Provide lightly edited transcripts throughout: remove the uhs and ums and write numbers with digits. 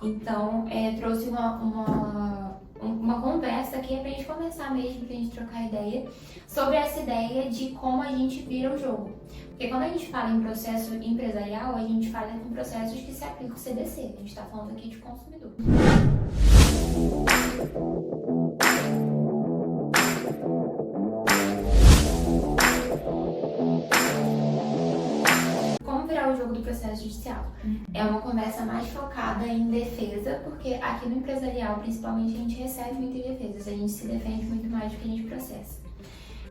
Então, trouxe uma conversa aqui pra gente conversar mesmo, pra gente trocar ideia sobre essa ideia de como a gente vira o jogo. Porque quando a gente fala em processo empresarial, a gente fala em processos que se aplicam ao CDC. A gente está falando aqui de consumidor. Como virar o jogo do processo judicial? É uma conversa mais focada em defesa, porque aqui no empresarial, principalmente, a gente recebe muitas defesas, a gente se defende muito mais do que a gente processa.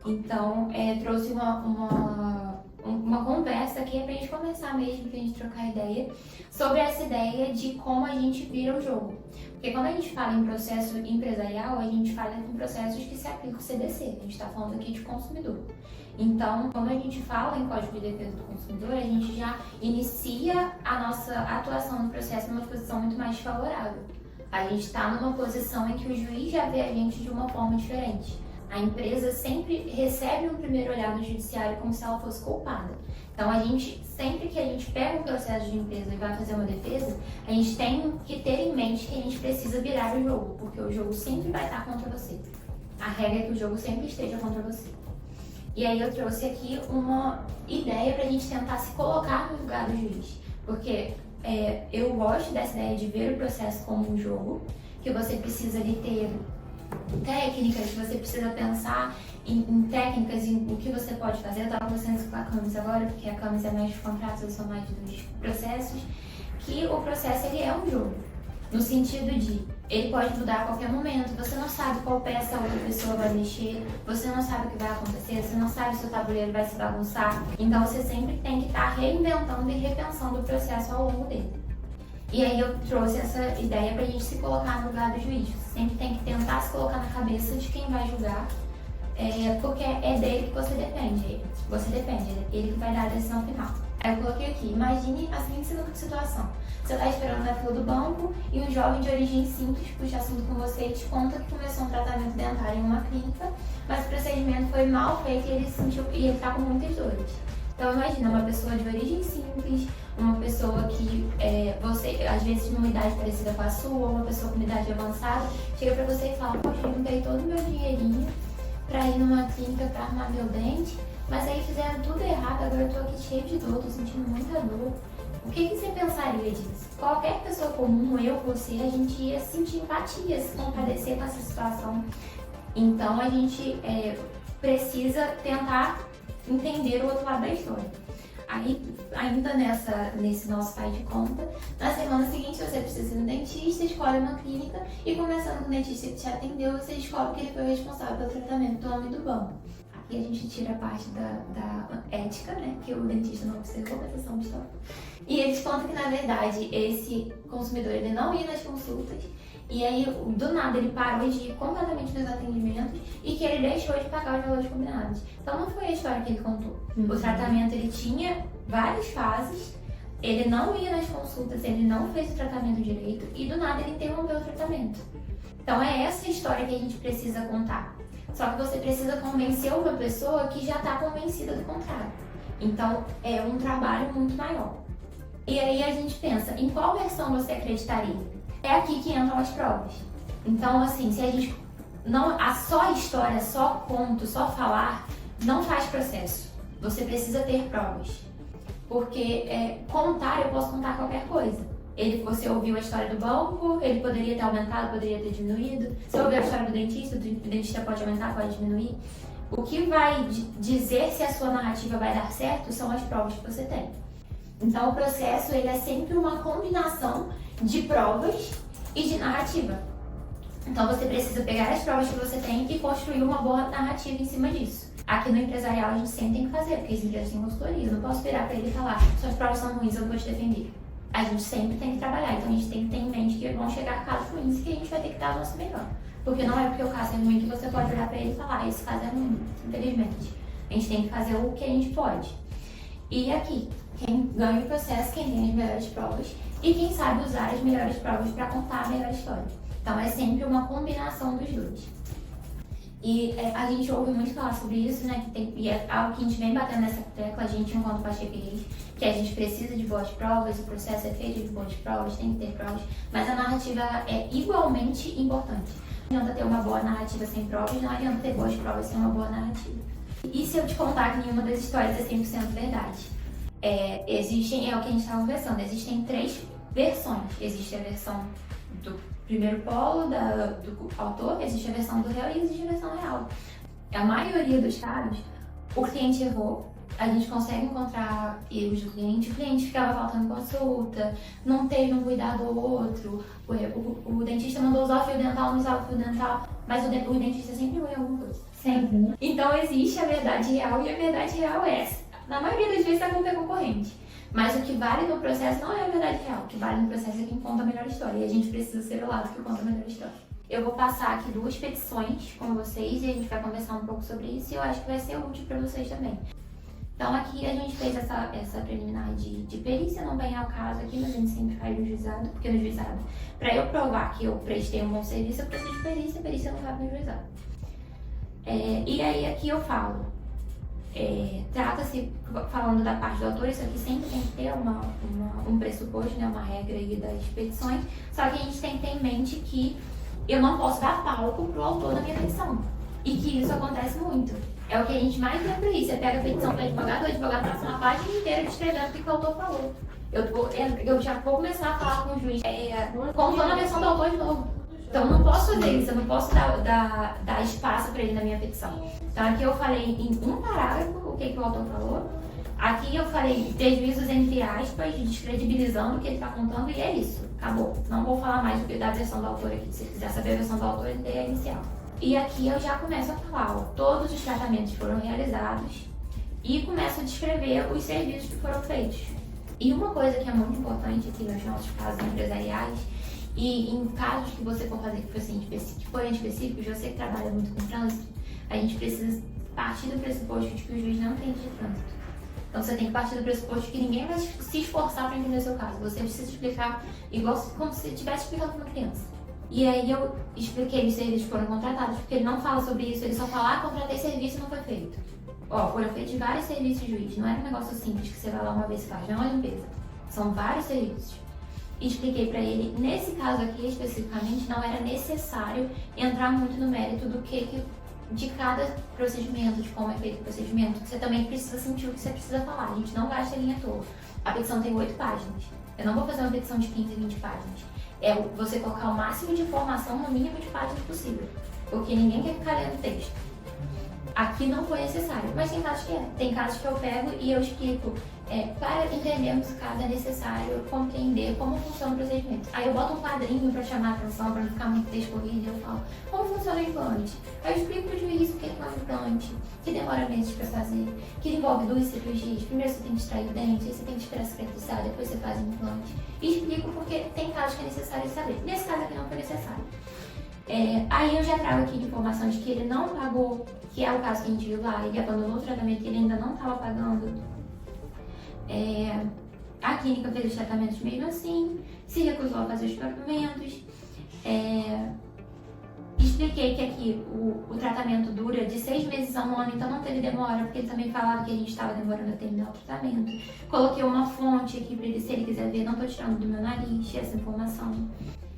Então, trouxe uma conversa aqui pra gente conversar mesmo, pra gente trocar ideia sobre essa ideia de como a gente vira o jogo. Porque quando a gente fala em processo empresarial, a gente fala em processos que se aplicam ao CDC. A gente está falando aqui de consumidor. Então, quando a gente fala em Código de Defesa do Consumidor, a gente já inicia a nossa atuação no processo numa posição muito mais favorável. A gente está numa posição em que o juiz já vê a gente de uma forma diferente. A empresa sempre recebe um primeiro olhar do judiciário como se ela fosse culpada. Então, sempre que a gente pega um processo de empresa e vai fazer uma defesa, a gente tem que ter em mente que a gente precisa virar o jogo, porque o jogo sempre vai estar contra você. A regra é que o jogo sempre esteja contra você. E aí eu trouxe aqui uma ideia para a gente tentar se colocar no lugar do juiz. Porque eu gosto dessa ideia de ver o processo como um jogo, que você precisa de ter técnicas, você precisa pensar em técnicas, em o que você pode fazer. Eu estava conversando isso com a Camis agora, porque a Camis é mais dos contratos, eu sou mais dos processos, que o processo ele é um jogo, no sentido de ele pode mudar a qualquer momento, você não sabe qual peça a outra pessoa vai mexer, você não sabe o que vai acontecer, você não sabe se o tabuleiro vai se bagunçar, então você sempre tem que estar reinventando e repensando o processo ao longo dele. E aí eu trouxe essa ideia pra gente se colocar no lugar do juiz. Você sempre tem que tentar se colocar na cabeça de quem vai julgar, porque é dele que você depende. É ele que vai dar a decisão final. Aí eu coloquei aqui, imagine a seguinte situação. Você está esperando na fila do banco e um jovem de origem simples puxa assunto com você e te conta que começou um tratamento dentário em uma clínica, mas o procedimento foi mal feito e ele está com muitas dores. Então imagina uma pessoa de origem simples, uma pessoa que você, às vezes, numa idade parecida com a sua, uma pessoa com uma idade avançada, chega pra você e fala, poxa, eu juntei todo o meu dinheirinho pra ir numa clínica pra arrumar meu dente, mas aí fizeram tudo errado, agora eu tô aqui cheio de dor, tô sentindo muita dor. O que você pensaria disso? Qualquer pessoa comum, eu, você, a gente ia sentir empatia, se compadecer com essa situação. Então a gente precisa tentar entender o outro lado da história. Aí, ainda nesse nosso faz de conta, na semana seguinte você precisa ir no dentista, escolhe uma clínica e conversando com o dentista que te atendeu, você descobre que ele foi o responsável pelo tratamento do homem do banco. Aqui a gente tira a parte da ética, né, que o dentista não observou, mas essa é uma história. E eles contam que, na verdade, esse consumidor ele não ia nas consultas, e aí, do nada, ele parou de ir completamente nos atendimentos e que ele deixou de pagar os valores combinados. Então, não foi a história que ele contou. O tratamento, ele tinha várias fases, ele não ia nas consultas, ele não fez o tratamento direito e, do nada, ele interrompeu o tratamento. Então, é essa história que a gente precisa contar. Só que você precisa convencer uma pessoa que já está convencida do contrário. Então, é um trabalho muito maior. E aí, a gente pensa, em qual versão você acreditaria? É aqui que entram as provas. Então, assim, se a gente só história, só conto, só falar, não faz processo. Você precisa ter provas. Porque contar, eu posso contar qualquer coisa. Você ouviu a história do banco, ele poderia ter aumentado, poderia ter diminuído. Se ouviu a história do dentista pode aumentar, pode diminuir. O que vai dizer se a sua narrativa vai dar certo são as provas que você tem. Então, o processo ele é sempre uma combinação de provas e de narrativa. Então, você precisa pegar as provas que você tem e construir uma boa narrativa em cima disso. Aqui no empresarial, a gente sempre tem que fazer, porque as empresas têm consultoria. Eu não posso virar para ele e falar, suas provas são ruins, eu não vou te defender. A gente sempre tem que trabalhar, então a gente tem que ter em mente que vão chegar casos ruins e que a gente vai ter que dar o nosso melhor. Porque não é porque o caso é ruim que você pode olhar para ele e falar, esse caso é ruim, infelizmente. A gente tem que fazer o que a gente pode. E aqui, quem ganha o processo, quem tem as melhores provas e quem sabe usar as melhores provas para contar a melhor história. Então é sempre uma combinação dos dois. E a gente ouve muito falar sobre isso, né? E é algo que a gente vem batendo nessa tecla, a gente enquanto PachecoReis, que a gente precisa de boas provas, o processo é feito de boas provas, tem que ter provas, mas a narrativa é igualmente importante. Não adianta ter uma boa narrativa sem provas, não adianta ter boas provas sem uma boa narrativa. E se eu te contar que nenhuma das histórias é 100% verdade? Existem, é o que a gente estava conversando, existem 3 versões. Existe a versão do primeiro polo do autor, existe a versão do réu e existe a versão real. A maioria dos casos, o cliente errou, a gente consegue encontrar erros do cliente, o cliente ficava faltando consulta, não teve um cuidado ou outro, o dentista mandou usar o fio dental, não usava o fio dental, mas o dentista sempre errou em alguma coisa. Sempre, né? Então existe a verdade real e a verdade real é essa. Na maioria das vezes a culpa é concorrente. Mas o que vale no processo não é a verdade real. O que vale no processo é quem conta a melhor história. E a gente precisa ser o lado que conta a melhor história. Eu vou passar aqui 2 petições com vocês e a gente vai conversar um pouco sobre isso e eu acho que vai ser útil para vocês também. Então aqui a gente fez essa preliminar de perícia, não vem ao caso aqui, mas a gente sempre faz no juizado, porque no juizado, para eu provar que eu prestei um bom serviço, eu preciso de perícia, a perícia não cabe no juizado. E aí aqui eu falo, trata-se, falando da parte do autor, isso aqui sempre tem que ter um pressuposto, né, uma regra aí das petições, só que a gente tem que ter em mente que eu não posso dar palco pro autor da minha petição, e que isso acontece muito. É o que a gente mais vê por isso, você pega a petição do advogado passa uma página inteira descrevendo o que o autor falou. Eu já vou começar a falar com o juiz, contando a versão do autor de novo. Então, eu não posso fazer isso, eu não posso dar espaço para ele na minha petição. Então, aqui eu falei em um parágrafo o que o autor falou. Aqui eu falei prejuízos entre aspas, descredibilizando o que ele está contando, e é isso. Acabou. Não vou falar mais do que da versão do autor aqui. Se quiser saber a versão do autor, ele tem a inicial. E aqui eu já começo a falar, todos os tratamentos foram realizados e começo a descrever os serviços que foram feitos. E uma coisa que é muito importante aqui nos nossos casos empresariais, e em casos que você for fazer que forem específicos, você que trabalha muito com trânsito, a gente precisa partir do pressuposto de que o juiz não entende de trânsito. Então você tem que partir do pressuposto que ninguém vai se esforçar para entender o seu caso. Você precisa explicar igual como se estivesse explicando para uma criança. E aí eu expliquei os serviços que foram contratados, porque ele não fala sobre isso, ele só fala, contratei serviço e não foi feito. Foram feitos vários serviços, juiz, não é um negócio simples que você vai lá uma vez e faz, não é uma limpeza. São vários serviços. E expliquei para ele, nesse caso aqui especificamente, não era necessário entrar muito no mérito de cada procedimento, de como é feito o procedimento. Você também precisa sentir o que você precisa falar, a gente não gasta linha à toa. A petição tem 8 páginas. Eu não vou fazer uma petição de 15, 20 páginas. É você colocar o máximo de informação no mínimo de páginas possível, porque ninguém quer ficar lendo texto. Aqui não foi necessário, mas tem casos que é. Tem casos que eu pego e eu explico, para entendermos o caso é necessário compreender como funciona o procedimento. Aí eu boto um quadrinho para chamar a atenção, para não ficar muito texto corrido, e eu falo, como funciona o implante? Aí eu explico para o juiz o que é um implante, que demora meses para fazer, que envolve 2 cirurgias. Primeiro você tem que extrair o dente, aí você tem que esperar cicatrizar, depois você faz o implante. E explico porque tem casos que é necessário saber. Nesse caso aqui não foi necessário. Aí eu já trago aqui de informação de que ele não pagou, que é o caso que a gente viu lá, ele abandonou o tratamento que ele ainda não estava pagando. A clínica fez os tratamentos mesmo assim, se recusou a fazer os tratamentos. Expliquei que aqui o tratamento dura de 6 meses a 1 ano, então não teve demora, porque ele também falava que a gente estava demorando a terminar o tratamento. Coloquei uma fonte aqui para ele, se ele quiser ver, não estou tirando do meu nariz essa informação.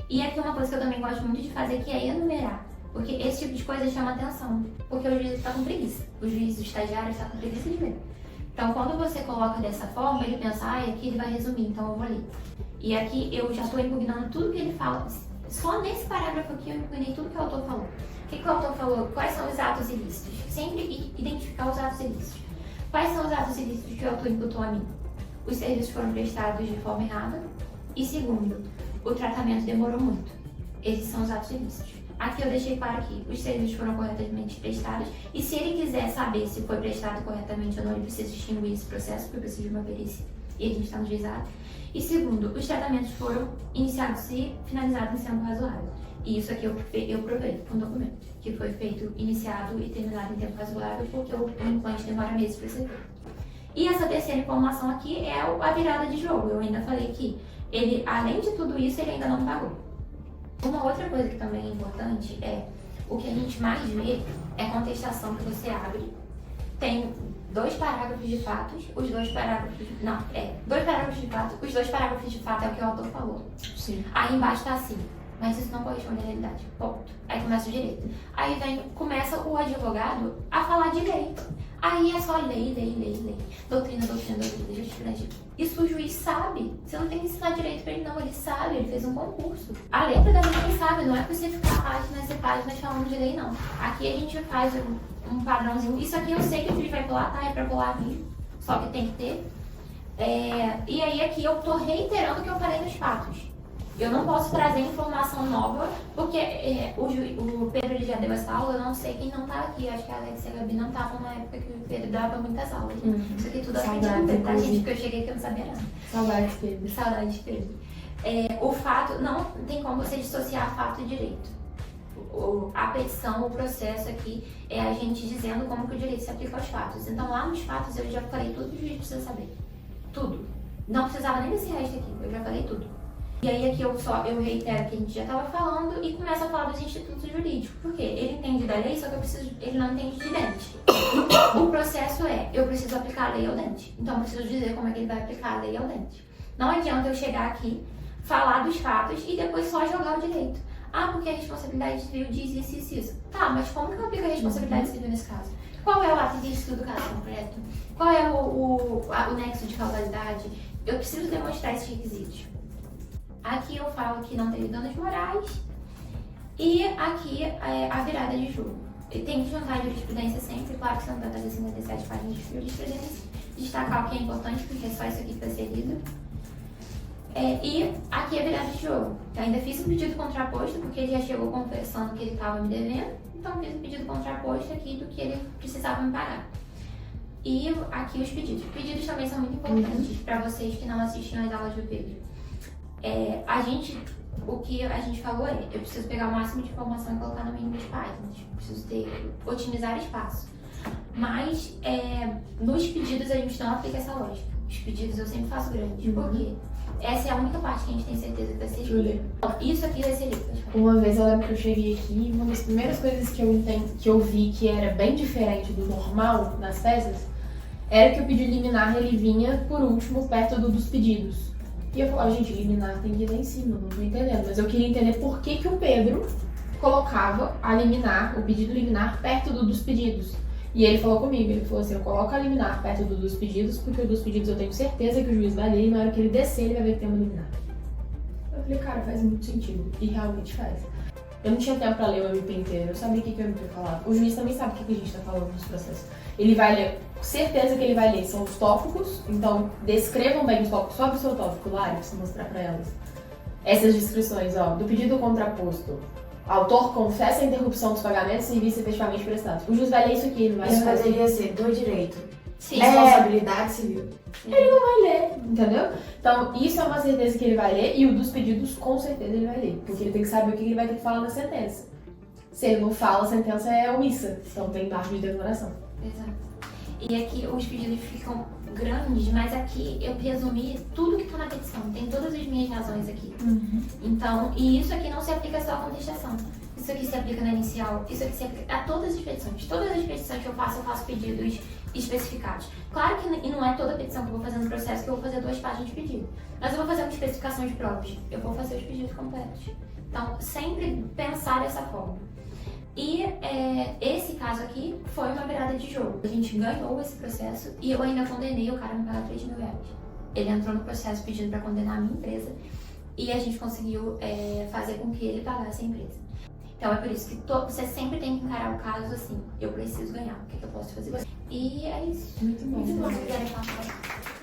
E aqui uma coisa que eu também gosto muito de fazer, que é enumerar, porque esse tipo de coisa chama atenção, porque o juiz está com preguiça, o juiz, o estagiário está com preguiça de ver. Então quando você coloca dessa forma, ele pensa, aqui ele vai resumir, então eu vou ler. E aqui eu já estou impugnando tudo que ele fala, só nesse parágrafo aqui eu impugnei tudo que o autor falou. O que o autor falou? Quais são os atos ilícitos? Sempre identificar os atos ilícitos. Quais são os atos ilícitos que o autor imputou a mim? Os serviços foram prestados de forma errada. E segundo, o tratamento demorou muito. Esses são os atos ilícitos. Aqui eu deixei claro que os serviços foram corretamente prestados e se ele quiser saber se foi prestado corretamente ou não, ele precisa distinguir esse processo, porque precisa de uma perícia e a gente está no juizado. E segundo, os tratamentos foram iniciados e finalizados em tempo razoável. E isso aqui eu provei com documento, que foi feito, iniciado e terminado em tempo razoável, porque o implante demora meses para ser feito. E essa terceira informação aqui é a virada de jogo. Eu ainda falei que ele, além de tudo isso, ele ainda não pagou. Uma outra coisa que também é importante é o que a gente mais vê é contestação que você abre. Tem 2 parágrafos de fatos, os 2 parágrafos... Não, 2 parágrafos de fato, os 2 parágrafos de fato é o que o autor falou. Sim. Aí embaixo tá assim, mas isso não corresponde à realidade, ponto. Aí começa o direito. Aí começa o advogado a falar de lei. Aí é só lei. Doutrina, jurisprudência. Isso o juiz sabe. Você não tem que ensinar direito pra ele, não. Ele sabe, ele fez um concurso. A letra da lei ele sabe, não é pra você ficar páginas e páginas falando de lei, não. Aqui a gente faz um padrãozinho. Isso aqui eu sei que o juiz vai pular, tá? É pra pular mesmo. Só que tem que ter. E aí aqui eu tô reiterando o que eu falei nos fatos. Eu não posso trazer informação nova, porque o Pedro ele já deu essa aula, eu não sei quem não tá aqui. Acho que a Alex e a Gabi não estavam na época que o Pedro dava muitas aulas. Isso aqui tudo aprende, tá, gente? Porque eu cheguei aqui e não sabia nada. Saudades, Pedro. Saudades, Pedro. O fato, não tem como você dissociar fato e direito. A petição, o processo aqui é a gente dizendo como que o direito se aplica aos fatos. Então lá nos fatos eu já falei tudo que o juiz precisa saber. Tudo. Não precisava nem desse resto aqui, eu já falei tudo. E aí aqui eu reitero que a gente já estava falando e começo a falar dos institutos jurídicos. Por quê? Ele entende da lei, só que ele não entende de dente. O processo eu preciso aplicar a lei ao dente. Então eu preciso dizer como é que ele vai aplicar a lei ao dente. Não adianta eu chegar aqui, falar dos fatos e depois só jogar o direito. Ah, porque a responsabilidade civil diz isso. Tá, mas como que eu aplico a responsabilidade civil nesse caso? Qual é o ato de estudo do caso concreto? Qual é o nexo de causalidade? Eu preciso demonstrar esses requisitos. Aqui eu falo que não teve danos morais e aqui é a virada de jogo. Tem que juntar a jurisprudência sempre, claro que você não vai fazer 57 páginas de jurisprudência, destacar o que é importante, porque é só isso aqui que vai ser lido. E aqui é a virada de jogo. Eu ainda fiz um pedido contraposto, porque ele já chegou confessando que ele estava me devendo, então fiz um pedido contraposto aqui do que ele precisava me pagar. E aqui os pedidos. Os pedidos também são muito importantes para vocês que não assistiam às aulas do Pedro. O que a gente falou eu preciso pegar o máximo de informação e colocar no mínimo de páginas. Preciso otimizar espaço. Mas nos pedidos a gente não aplica essa lógica. Os pedidos eu sempre faço grandes, porque essa é a única parte que a gente tem certeza que vai ser escrita. Isso aqui vai ser lido. Uma vez eu lembro que eu cheguei aqui e uma das primeiras coisas que eu vi que era bem diferente do normal nas teses era que o pedido liminar ele vinha por último perto dos pedidos. E eu falava, gente, liminar tem que ir lá em cima, não tô entendendo. Mas eu queria entender por que o Pedro colocava a liminar, o pedido liminar, perto dos pedidos. E ele falou comigo, ele falou assim, eu coloco a liminar perto dos pedidos, porque o dos pedidos eu tenho certeza que o juiz vai ler e na hora que ele descer ele vai ver que tem uma liminar. Eu falei, cara, faz muito sentido. E realmente faz. Eu não tinha tempo pra ler o MP inteiro, eu sabia o que o MP falava. O juiz também sabe o que a gente tá falando nos processos. Ele vai ler, certeza que ele vai ler, são os tópicos, então descrevam bem os tópicos, sobe o seu tópico lá e você mostrar pra elas. Essas descrições, ó, do pedido contraposto. Autor confessa a interrupção dos pagamentos e serviços efetivamente prestados. O juiz vai ler isso aqui, ele vai ler. Isso poderia ser do direito. Sim. Responsabilidade civil. Ele não vai ler, entendeu? Então, isso é uma certeza que ele vai ler e o dos pedidos, com certeza, ele vai ler. Porque ele tem que saber o que ele vai ter que falar na sentença. Se ele não fala, a sentença é omissa. Então, tem parte de declaração. Exato. E aqui os pedidos ficam grandes, mas aqui eu resumi tudo que tá na petição. Tem todas as minhas razões aqui. Então, e isso aqui não se aplica só à contestação. Isso aqui se aplica na inicial, isso aqui se aplica a todas as petições. Todas as petições que eu faço pedidos especificados. Claro que não é toda petição que eu vou fazer no processo que eu vou fazer 2 páginas de pedido. Mas eu vou fazer uma especificação de provas. Eu vou fazer os pedidos completos. Então, sempre pensar dessa forma. E esse caso aqui foi uma virada de jogo. A gente ganhou esse processo e eu ainda condenei o cara a me pagar R$3.000. Ele entrou no processo pedindo para condenar a minha empresa e a gente conseguiu fazer com que ele pagasse a empresa. Então é por isso que você sempre tem que encarar o caso assim, eu preciso ganhar, o que eu posso fazer? E é isso. Muito bom. Muito bom.